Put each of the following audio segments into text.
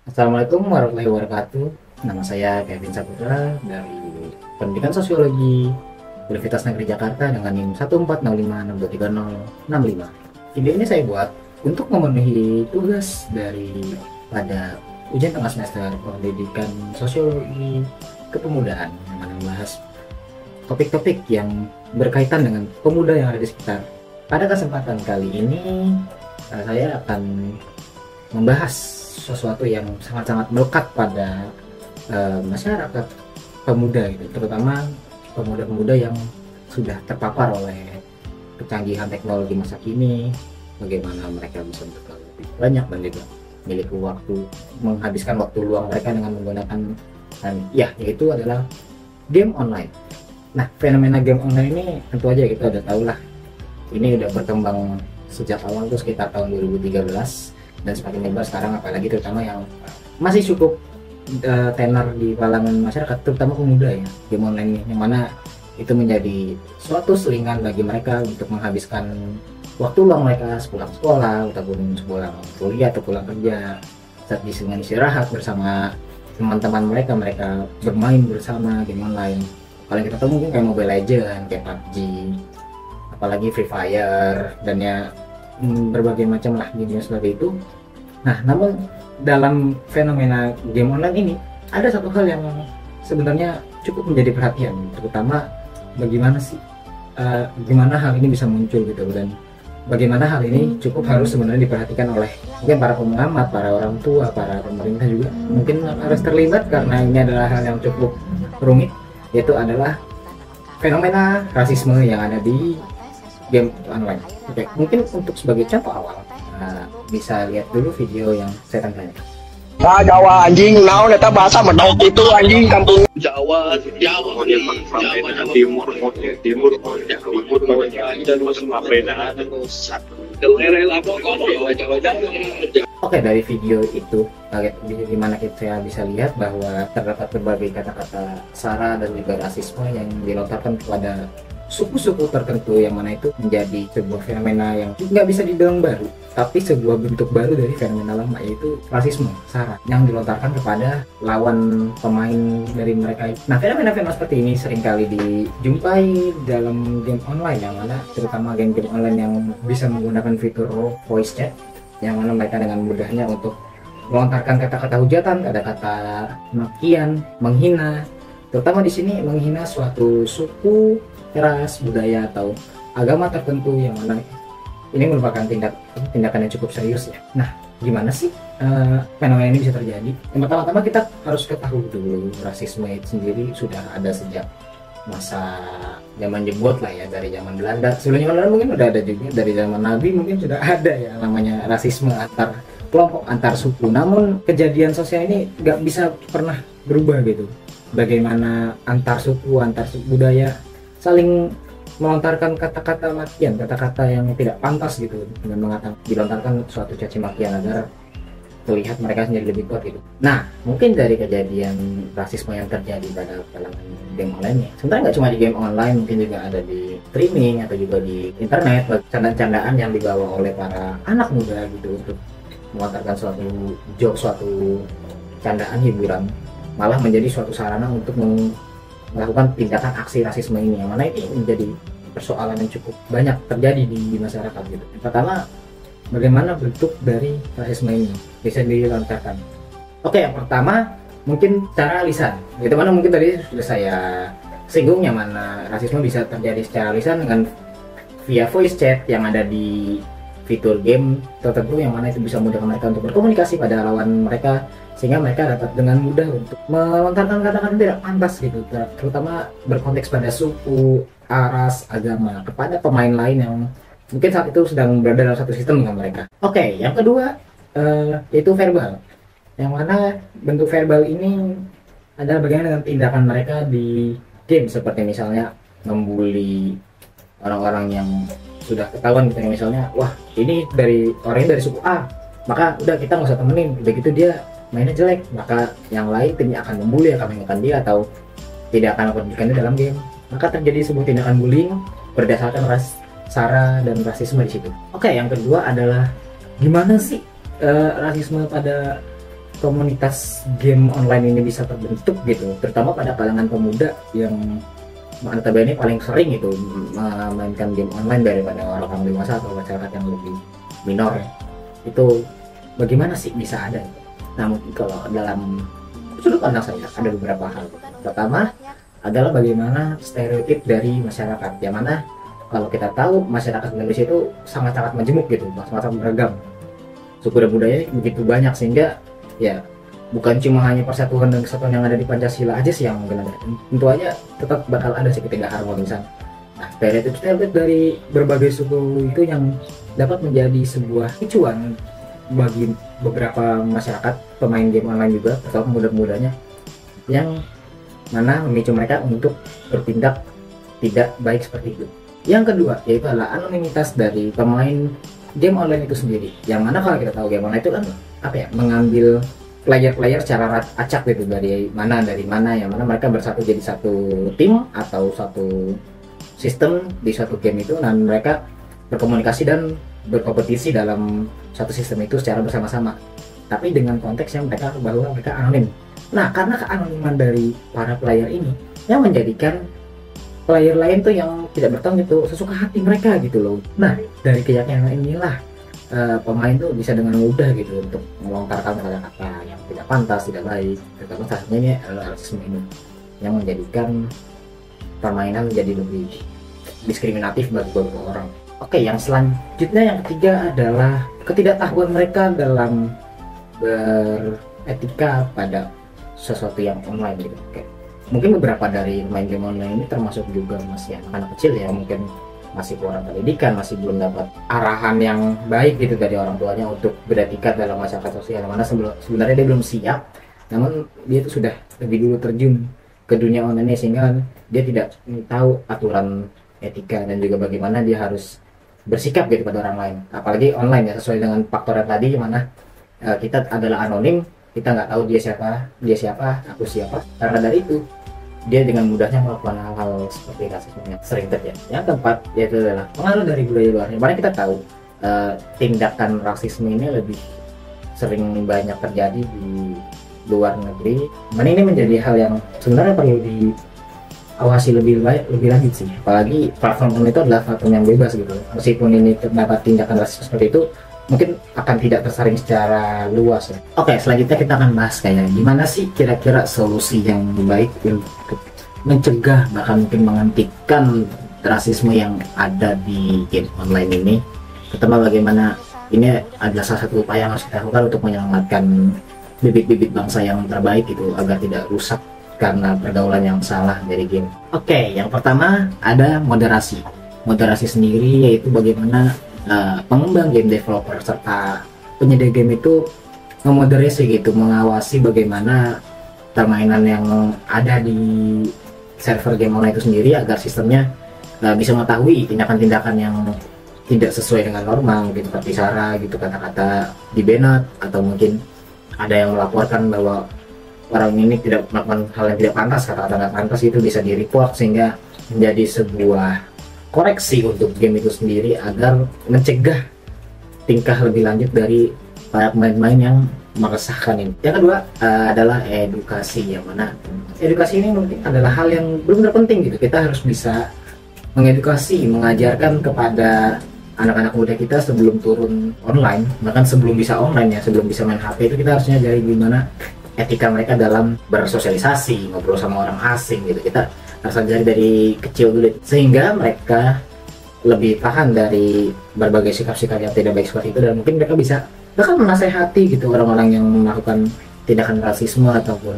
Assalamualaikum warahmatullahi wabarakatuh. Nama saya Kevin Saputra dari Pendidikan Sosiologi Universitas Negeri Jakarta dengan NIM 14056236065. Video ini saya buat untuk memenuhi tugas dari pada ujian tengah semester Pendidikan Sosiologi Kepemudaan yang membahas topik-topik yang berkaitan dengan pemuda yang ada di sekitar. Pada kesempatan kali ini saya akan membahas sesuatu yang sangat-sangat melekat pada masyarakat pemuda gitu, terutama pemuda-pemuda yang sudah terpapar oleh kecanggihan teknologi masa kini, bagaimana mereka bisa berkembang lebih banyak dan juga memiliki waktu, menghabiskan waktu luang mereka dengan menggunakan yaitu adalah game online. Nah, fenomena game online ini tentu aja kita udah tahu lah, ini udah berkembang sejak awal tuh sekitar tahun 2013 dan semakin lebar sekarang, apalagi terutama yang masih cukup tenar di kalangan masyarakat, terutama pemuda ya, game online ini, yang mana itu menjadi suatu selingan bagi mereka untuk menghabiskan waktu luang mereka sepulang sekolah ataupun sepulang kuliah atau pulang kerja, saat dengan istirahat bersama teman-teman mereka bermain bersama game online. Kalau kita tahu mungkin kayak Mobile Legends, kayak PUBG, apalagi Free Fire, dan ya berbagai macam lah game seperti itu. Nah, namun dalam fenomena game online ini ada satu hal yang sebenarnya cukup menjadi perhatian, terutama bagaimana sih gimana hal ini bisa muncul gitu, dan bagaimana hal ini cukup harus sebenarnya diperhatikan oleh mungkin para pengamat, para orang tua, para pemerintah juga mungkin harus terlibat, karena ini adalah hal yang cukup rumit, yaitu adalah fenomena rasisme yang ada di game online. Oke, mungkin untuk sebagai contoh awal, bisa lihat dulu video yang saya tampilkan. Jawa anjing, naon eta bahasa medok itu anjing kampung Jawa timur dan Oke, dari video itu di mana saya bisa lihat bahwa terdapat berbagai kata-kata sara dan juga rasisme yang dilontarkan kepada suku-suku tertentu, yang mana itu menjadi sebuah fenomena yang nggak bisa dibilang baru, tapi sebuah bentuk baru dari fenomena lama, yaitu rasisme sara yang dilontarkan kepada lawan pemain dari mereka. Nah, fenomena-fenomena seperti ini seringkali dijumpai dalam game online, yang mana terutama game-game online yang bisa menggunakan fitur voice chat, yang mana mereka dengan mudahnya untuk melontarkan kata-kata hujatan, kata-kata makian, menghina, terutama di sini menghina suatu suku, ras, budaya atau agama tertentu, yang mana ini merupakan tindakan yang cukup serius ya. Nah, gimana sih fenomena ini bisa terjadi? Yang pertama-tama kita harus ketahui dulu, rasisme itu sendiri sudah ada sejak masa zaman jebot lah ya, dari zaman Belanda. Sebelum zaman Belanda mungkin udah ada juga, dari zaman Nabi mungkin sudah ada ya namanya rasisme antar kelompok, antar suku. Namun kejadian sosial ini nggak bisa pernah berubah gitu. Bagaimana antar suku budaya saling melontarkan kata-kata makian, kata-kata yang tidak pantas gitu, dengan dilontarkan suatu caci makian agar terlihat mereka sendiri lebih kuat gitu. Nah, mungkin dari kejadian rasisme yang terjadi pada kalangan game online-nya, sebenarnya nggak cuma di game online, mungkin juga ada di streaming atau juga di internet, candaan-candaan yang dibawa oleh para anak muda gitu untuk melontarkan suatu joke, suatu candaan hiburan, malah menjadi suatu sarana untuk melakukan tindakan aksi rasisme ini, yang mana ini menjadi persoalan yang cukup banyak terjadi di masyarakat gitu. Yang pertama, bagaimana bentuk dari rasisme ini bisa dilontarkan? Oke, yang pertama mungkin cara lisan, gitu, mana mungkin tadi sudah saya singgung, yang mana rasisme bisa terjadi secara lisan dengan via voice chat yang ada di fitur game tertentu, yang mana itu bisa memudahkan mereka untuk berkomunikasi pada lawan mereka, sehingga mereka dapat dengan mudah untuk melontarkan kata-kata tidak pantas gitu, terutama berkonteks pada suku, ras, agama, kepada pemain lain yang mungkin saat itu sedang berada dalam satu sistem dengan mereka. Oke, yang kedua yaitu verbal, yang mana bentuk verbal ini adalah bagaimana dengan tindakan mereka di game, seperti misalnya membuli orang-orang yang sudah ketahuan gitu, misalnya wah ini dari orangnya dari suku A, maka udah kita nggak usah temenin, begitu dia mainnya jelek maka yang lain timnya akan membuli, akan mengingatkan dia atau tidak akan memperhatikan dia dalam game, maka terjadi sebuah tindakan bullying berdasarkan ras, sara, dan rasisme di situ. Oke, yang kedua adalah gimana sih rasisme pada komunitas game online ini bisa terbentuk gitu, terutama pada kalangan pemuda yang notabene paling sering itu memainkan game online daripada orang dewasa atau masyarakat yang lebih minor, itu bagaimana sih bisa ada? Nah, mungkin kalau dalam sudut pandang saya ada beberapa hal. Pertama adalah bagaimana stereotip dari masyarakat, yang mana kalau kita tahu masyarakat Indonesia itu sangat-sangat majemuk gitu, sangat-sangat beragam, suku dan budaya begitu banyak, sehingga ya bukan cuma hanya persatuan dan kesatuan yang ada di Pancasila aja sih yang mungkin ada, tentu aja tetap bakal ada sih ketidakharmonisan. Nah, stereotip dari berbagai suku itu yang dapat menjadi sebuah picuan bagi beberapa masyarakat pemain game online juga, atau pemuda-pemudanya, yang mana memicu mereka untuk bertindak tidak baik seperti itu. Yang kedua yaitu adalah anonimitas dari pemain game online itu sendiri, yang mana kalau kita tahu game online itu kan mengambil player-player secara acak gitu, dari mana, yang mana mereka bersatu jadi satu tim atau satu sistem di suatu game itu, dan mereka berkomunikasi dan berkompetisi dalam satu sistem itu secara bersama-sama, tapi dengan konteks yang bahwa mereka anonim. Nah, karena keanoniman dari para player ini yang menjadikan player lain tuh yang tidak bertanggung itu sesuka hati mereka gitu loh. Nah, dari keyakinan inilah pemain tuh bisa dengan mudah gitu untuk melontarkan kata-kata yang tidak pantas, tidak baik, terutama salah satunya ini adalah rasisme ini yang menjadikan permainan menjadi lebih diskriminatif bagi beberapa orang. Oke, yang selanjutnya yang ketiga adalah ketidaktahuan mereka dalam beretika pada sesuatu yang online gitu. Oke. Mungkin beberapa dari main game online ini termasuk juga masih anak-anak kecil ya, mungkin masih kurang pendidikan, masih belum dapat arahan yang baik gitu dari orang tuanya untuk beretika dalam masyarakat sosial, mana sebenarnya dia belum siap, namun dia itu sudah lebih dulu terjun ke dunia online sehingga dia tidak tahu aturan etika dan juga bagaimana dia harus bersikap gitu pada orang lain, apalagi online ya, sesuai dengan faktor yang tadi, mana kita adalah anonim, kita nggak tahu dia siapa, aku siapa. Karena dari itu dia dengan mudahnya melakukan hal-hal seperti rasisme yang sering terjadi. Yang keempat yaitu adalah pengaruh dari budaya luar. Yang mana kita tahu tindakan rasisme ini lebih sering banyak terjadi di luar negeri. Mana ini menjadi hal yang sebenarnya perlu diawasi lebih lanjut sih. Apalagi platform itu adalah platform yang bebas gitu. Meskipun ini terdapat tindakan rasisme seperti itu, mungkin akan tidak tersaring secara luas ya. Oke, selanjutnya kita akan bahas kayak gimana sih kira-kira solusi yang baik untuk mencegah bahkan mungkin menghentikan rasisme yang ada di game online ini. Pertama, bagaimana ini adalah salah satu upaya yang harus kita lakukan untuk menyelamatkan bibit-bibit bangsa yang terbaik itu agar tidak rusak karena pergaulan yang salah dari game. Oke, yang pertama ada moderasi. Moderasi sendiri yaitu bagaimana pengembang game, developer serta penyedia game itu memoderasi gitu, mengawasi bagaimana permainan yang ada di server game online itu sendiri agar sistemnya bisa mengetahui tindakan-tindakan yang tidak sesuai dengan normal gitu, seperti sara gitu, kata-kata di banned, atau mungkin ada yang melaporkan bahwa orang ini tidak melakukan hal yang tidak pantas, kata-kata nggak pantas, itu bisa di report sehingga menjadi sebuah koreksi untuk game itu sendiri agar mencegah tingkah lebih lanjut dari para pemain-pemain yang meresahkan ini. Yang kedua adalah edukasi, yang mana edukasi ini mungkin adalah hal yang benar-benar penting gitu. Kita harus bisa mengedukasi, mengajarkan kepada anak-anak muda kita sebelum turun online, bahkan sebelum bisa online ya, sebelum bisa main HP itu kita harusnya dari gimana etika mereka dalam bersosialisasi, ngobrol sama orang asing gitu. Kita harus ajari dari kecil dulu sehingga mereka lebih tahan dari berbagai sikap-sikap yang tidak baik seperti itu, dan mungkin mereka bisa bahkan menasehati gitu orang-orang yang melakukan tindakan rasisme ataupun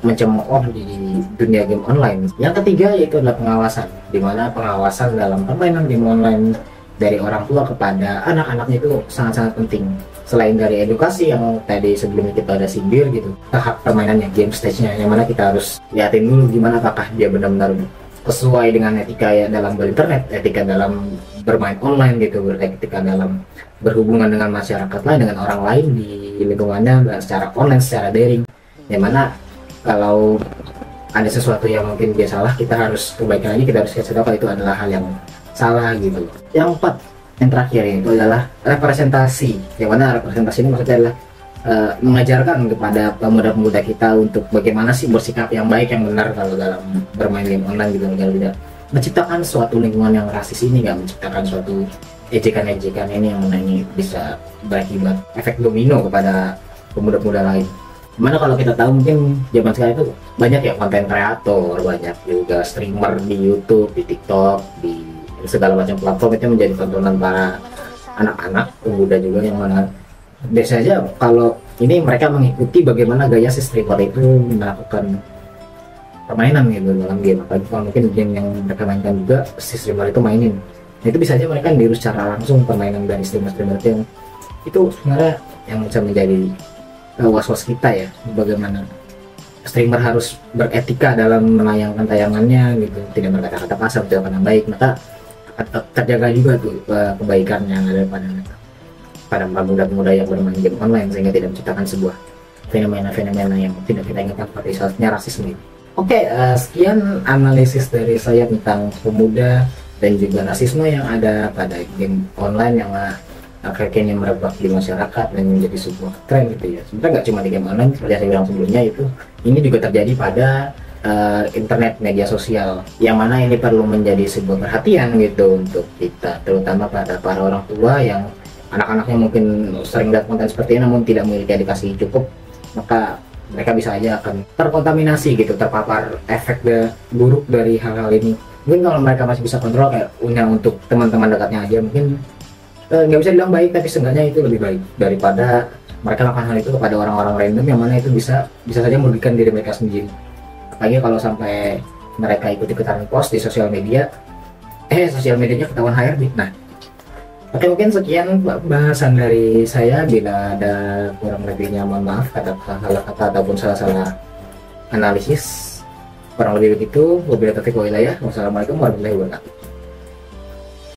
mencemooh di dunia game online. Yang ketiga yaitu adalah pengawasan, di mana pengawasan dalam permainan game online dari orang tua kepada anak-anaknya itu sangat-sangat penting. Selain dari edukasi yang tadi sebelumnya kita ada sindir gitu, tahap permainannya, game stage-nya, yang mana kita harus liatin dulu gimana apakah dia benar-benar sesuai dengan etika ya dalam berinternet, etika dalam bermain online gitu, etika dalam berhubungan dengan masyarakat lain, dengan orang lain di lingkungannya, dan secara online, secara daring. Yang mana kalau ada sesuatu yang mungkin dia salah, kita harus kebaikan lagi, kita harus kasih tahu kalau itu adalah hal yang salah gitu. Yang empat, yang terakhir itu adalah representasi, yang mana representasi ini maksudnya adalah mengajarkan kepada pemuda-pemuda kita untuk bagaimana sih bersikap yang baik yang benar kalau dalam bermain game online gitu, agar tidak menciptakan suatu lingkungan yang rasis ini, nggak menciptakan suatu ejekan-ejekan ini yang mana ini bisa berakibat efek domino kepada pemuda-pemuda lain. Mana kalau kita tahu mungkin zaman sekarang itu banyak ya konten kreator, banyak juga streamer di YouTube, di TikTok, di segala macam platform itu menjadi tontonan para anak-anak pemuda juga, yang mana biasanya kalau ini mereka mengikuti bagaimana gaya si streamer itu melakukan permainan gitu dalam game. Apalagi kalau mungkin game yang mereka mainkan juga si streamer itu mainin, nah, itu bisa aja mereka niru secara langsung permainan dari streamer-streamer itu, yang itu sebenarnya yang bisa menjadi was-was kita ya, bagaimana streamer harus beretika dalam menayangkan tayangannya gitu, tidak berkata-kata kasar, tidak yang baik, maka terjaga juga tuh kebaikannya yang ada pada pemuda-pemuda yang bermain game online, sehingga tidak menciptakan sebuah fenomena-fenomena yang tidak kita inginkan seperti misalnya rasisme. Oke, sekian analisis dari saya tentang pemuda dan juga rasisme yang ada pada game online yang akhirnya merebak di masyarakat dan menjadi sebuah tren gitu ya. Sebenarnya nggak cuma di game online, seperti yang saya bilang sebelumnya, itu ini juga terjadi pada internet, media sosial, yang mana ini perlu menjadi sebuah perhatian gitu untuk kita, terutama pada para orang tua yang anak-anaknya mungkin sering lihat konten seperti ini namun tidak memiliki edukasi cukup, maka mereka bisa aja akan terkontaminasi gitu, terpapar efek buruk dari hal-hal ini. Mungkin kalau mereka masih bisa kontrol, kayak punya untuk teman-teman dekatnya aja, mungkin nggak bisa dibilang baik, tapi seenggaknya itu lebih baik daripada mereka lakukan hal itu kepada orang-orang random, yang mana itu bisa saja merugikan diri mereka sendiri. Apalagi kalau sampai mereka ikut-ikutan post di sosial media, sosial medianya ketahuan HRD. Nah, oke, mungkin sekian bahasan dari saya. Bila ada kurang lebihnya mohon maaf, salah kata ataupun salah analisis. Kurang lebih begitu. Wabillahi taufiq wal hidayah. Wassalamualaikum warahmatullahi wabarakatuh.